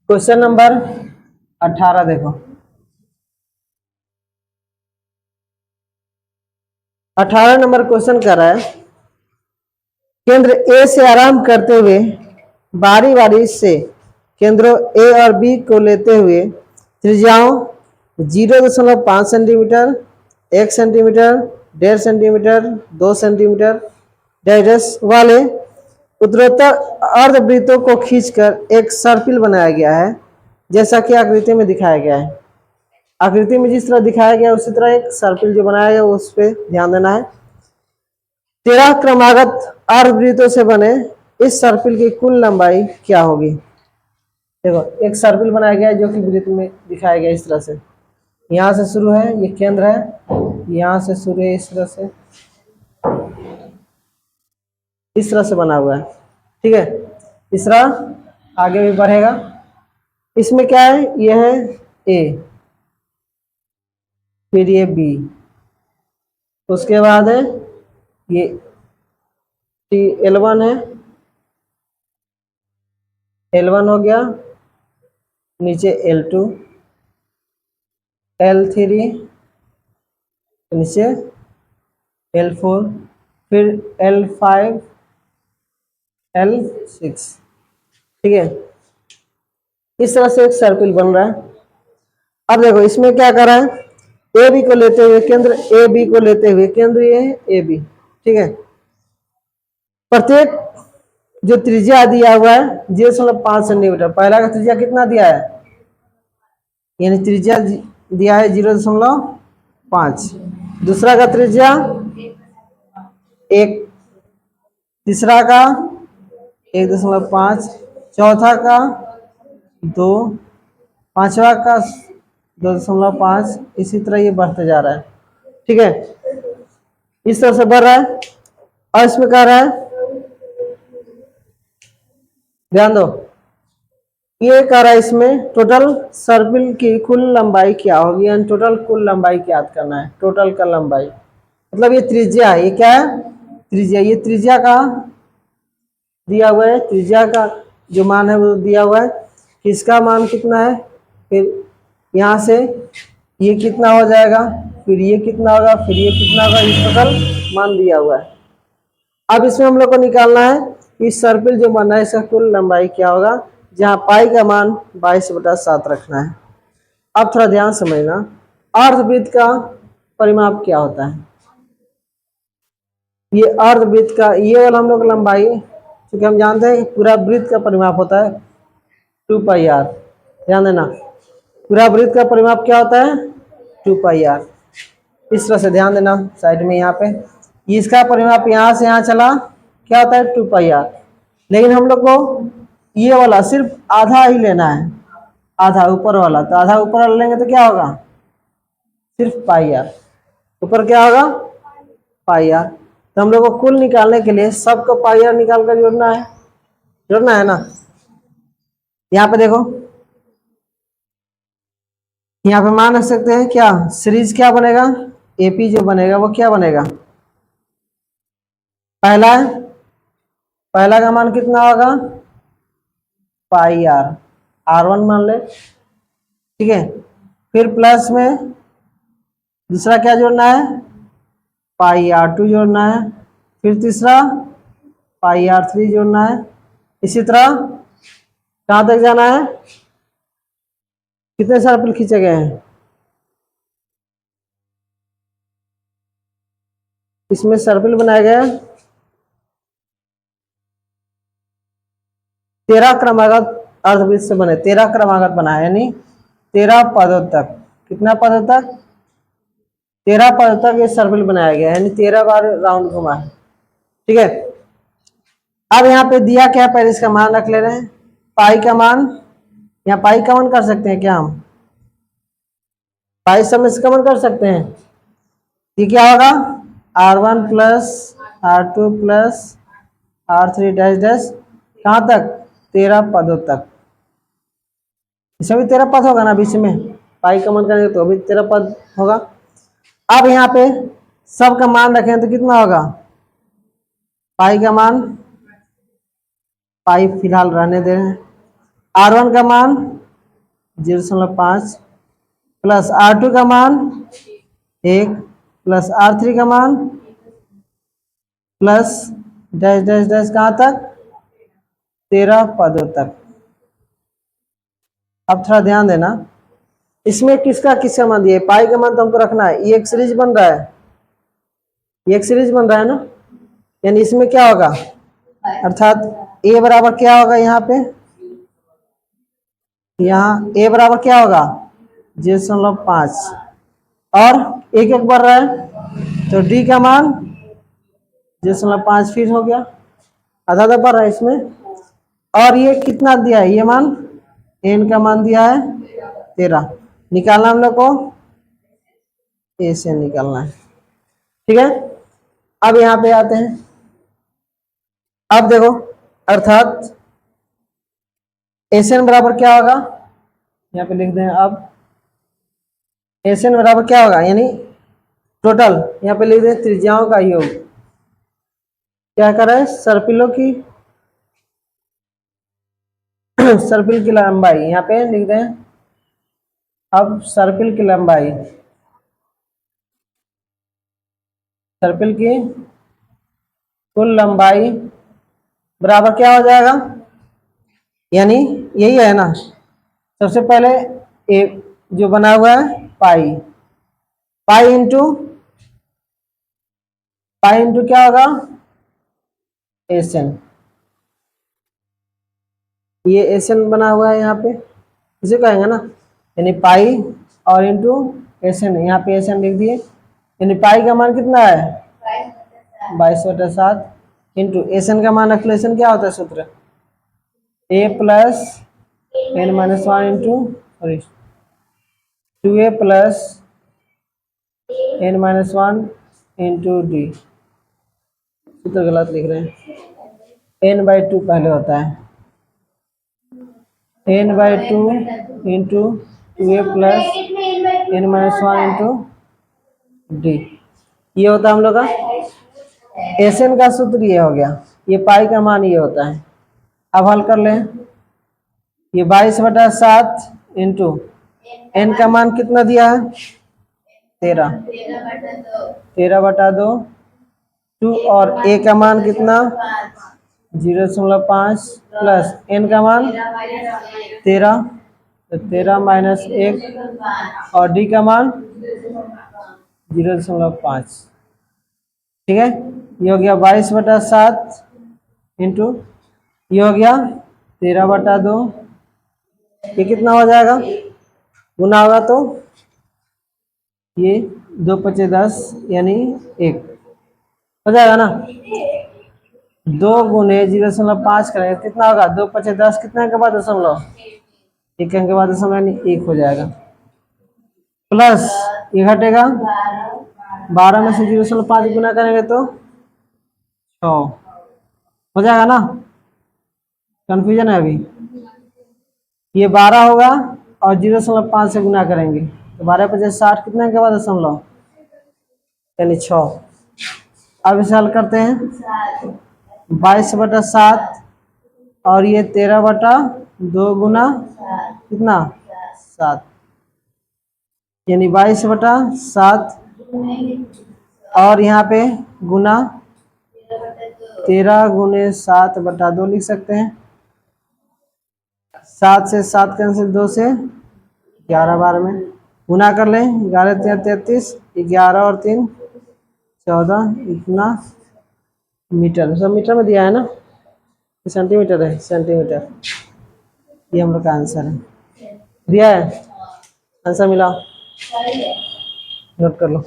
Question number 18 देखो। 18 number question कर रहा है, केंद्र ए से आरंभ करते हुए बारी बारी से केंद्रों ए और बी को लेते हुए त्रिज्याओं 0.5 centimetre, 1 centimetre, 1.5 centimetre, 2 centimetre dash वाले उत्तरोत्तर अर्धवृत्तों को खींचकर एक सर्पिल बनाया गया है, जैसा कि आकृति में दिखाया गया है। आकृति में जिस तरह दिखाया गया उसी तरह एक सर्पिल जो बनाया गया उस पर ध्यान देना है। 13 क्रमागत अर्धवृत्तों से बने इस सर्पिल की कुल लंबाई क्या होगी। देखो एक सर्पिल बनाया गया है जो कि वृत्त में दिखाया गया इस तरह से। यहाँ से शुरू है, ये केंद्र है, यहाँ से शुरू है इस तरह से, इस तरह से बना हुआ है। ठीक है, इस तरह आगे भी बढ़ेगा। इसमें क्या है, ये है ए, फिर ये बी, उसके बाद है ये L1 है, L1 हो गया, नीचे L2, L3, नीचे L4, फिर L5, L6। ठीक है, इस तरह से एक सर्किल बन रहा है। अब देखो इसमें क्या कर रहा है, ए बी को लेते हुए केंद्र ए बी को लेते हुए केंद्र ये है ए बी। ठीक है, प्रत्येक जो त्रिज्या दिया हुआ है 0.5 सेंटीमीटर, पहला का त्रिज्या कितना दिया है, यानी त्रिज्या दिया है 0.5, दूसरा का त्रिज्या 1, तीसरा का 1.5, चौथा का 2, पांचवा का 2.5, इसी तरह ये बढ़ते जा रहा है। ठीक है, इस तरह से बढ़ रहा है। और इसमें कह रहा है, ध्यान दो, ये कह रहा है इसमें टोटल सर्पिल की कुल लंबाई क्या होगी, यानी टोटल कुल लंबाई याद करना है। टोटल का लंबाई मतलब ये त्रिज्या है, ये क्या है त्रिज्या, ये त्रिज्या का दिया हुआ है, त्रिज्या का जो मान है वो दिया हुआ है कि इसका मान कितना है, फिर यहाँ से ये कितना हो जाएगा, फिर ये कितना होगा, फिर ये कितना होगा, इस टोटल मान दिया हुआ है। अब इसमें हम लोग को निकालना है इस सर्पिल जो बना है इसका कुल लंबाई क्या होगा, जहाँ पाई का मान 22/7 रखना है। अब थोड़ा ध्यान समझना, अर्धवृत्त का परिमाप क्या होता है। ये अर्धवृत्त का ये वाला हम लोग लंबाई, क्योंकि हम जानते हैं पूरा वृत्त का परिमाप होता है 2πr। ध्यान देना, पूरा वृत्त का परिमाप क्या होता है 2πr। इस तरह से ध्यान देना साइड में, यहाँ पे इसका परिमाप यहाँ से यहाँ चला क्या होता है 2πr, लेकिन हम लोग को ये वाला सिर्फ आधा ही लेना है, आधा ऊपर वाला, तो आधा ऊपर वाला लेंगे तो क्या होगा सिर्फ πr, ऊपर क्या होगा πr। तो हम लोग को कुल निकालने के लिए सबको πr निकाल कर जोड़ना है ना। यहाँ पे देखो, यहाँ पे मान रख सकते हैं क्या, सीरीज क्या बनेगा, एपी जो बनेगा वो क्या बनेगा, पहला का मान कितना होगा πr, r1 मान ले। ठीक है, फिर प्लस में दूसरा क्या जोड़ना है πr2 जोड़ना है, फिर तीसरा πr3 जोड़ना है। इसी तरह कहाँ तक जाना है, कितने सर्पिल खींचे गए हैं, इसमें सर्पिल बनाया गया 13 क्रमागत अर्धवृत्त से बने, 13 क्रमागत बना है, यानी 13 पदों तक। कितना पदों तक, 13 पदों तक ये सर्पिल बनाया गया है, यानी 13 बार राउंड घुमा है। ठीक है, अब यहाँ पे दिया क्या, पहले इसका मान रख ले रहे हैं, पाई का मान, यहाँ पाई का मान कर सकते हैं क्या, हम पाई सब में से कमन कर सकते हैं। ये क्या होगा r1 plus r2 plus r3 dash dash, कहाँ तक 13 पदों तक। इसमें भी 13 पद होगा ना, बीच में पाई कमन करेंगे तो भी 13 पद होगा। अब यहाँ पे सब का मान रखें तो कितना होगा, पाई का मान, पाई फिलहाल रहने दे रहे हैं, r1 का मान 0.5 प्लस R2 का मान 1 प्लस R3 का मान प्लस डैश डैश डैश कहाँ तक 13 पदों तक। अब थोड़ा ध्यान देना, इसमें किसका किसका मान दिया है, पाई का मान तो हमको रखना है। ये एक सीरीज बन रहा है, ये एक सीरीज बन रहा है ना, यानी इसमें क्या होगा, अर्थात ए बराबर क्या होगा, यहाँ पे यहाँ ए बराबर क्या होगा 0.5 और एक एक बढ़ रहा है तो डी का मान 0.5 फिर हो गया, आधा आधा बढ़ रहा है इसमें। और ये कितना दिया है, ये मान एन का मान दिया है 13, निकालना हम लोग को ए से निकालना है, ठीक है। अब यहाँ पे आते हैं, अब देखो अर्थात एस एन बराबर क्या होगा, यहाँ पे लिख दें। अब एस एन बराबर क्या होगा, यानी टोटल यहाँ पे लिख दें त्रिज्याओं का योग, क्या कर रहा है सर्पिलों की सर्पिल की लंबाई, यहाँ पे लिख दें। अब सर्पिल की लंबाई, सर्पिल की कुल लंबाई बराबर क्या हो जाएगा, यानी यही है ना, सबसे पहले ए जो बना हुआ है पाई, पाई इंटू क्या होगा एस एन, ये एस एन बना हुआ है यहाँ पे, इसे कहेंगे ना, यानी पाई और इंटू एस एन, यहाँ पे एस एन लिख दिए, यानी पाई का मान कितना है 22/7 इंटू एस एन का मान एक्सलेशन क्या होता है सूत्र a plus n minus 1 into sorry 2a plus n minus 1 into d, सूत्र गलत लिख रहे हैं, n/2 पहले होता है, n/2 into 2a plus n minus 1 into d, ये होता है हम लोग का एस एन का सूत्र, ये हो गया, ये पाई का मान ये होता है। अब हल कर लें, ये 22/7 इंटू एन का मान कितना दिया है 13/2 2 और ए का मान कितना 0.5 प्लस एन का मान 13, तो 13 माइनस 1 और डी का मान 0.5, ठीक है। ये हो गया 22/7 इंटू ये हो गया 13/2, ये कितना हो जाएगा गुना होगा तो ये 2×5 = 10 यानी 1 हो जाएगा ना, 2 गुने 0.5 करेंगे कितना होगा 2×5 = 10, कितने के बाद दशमलव 1 के बाद दशमलव यानी 1 हो जाएगा, प्लस ये घटेगा 12 में से 0.5 गुना करेंगे तो 6 हो जाएगा ना, कंफ्यूजन है अभी, ये 12 होगा और 0.5 से गुना करेंगे तो 12×5 = 60, कितने के बाद दशमलव यानी 6। अब इसे हल करते हैं, 22/7 और ये 13/2 गुना कितना 7, यानी 22/7 और यहाँ पे गुना 13 गुने 7/2 लिख सकते हैं, 7 से 7 कैंसिल, 2 से 11 बार में गुना कर लें, 11×3 = 33, 11 और 3 14, इतना मीटर, सब मीटर में दिया है ना, सेंटीमीटर है, सेंटीमीटर, ये हम लोग का आंसर है, दिया है आंसर मिला, नोट कर लो।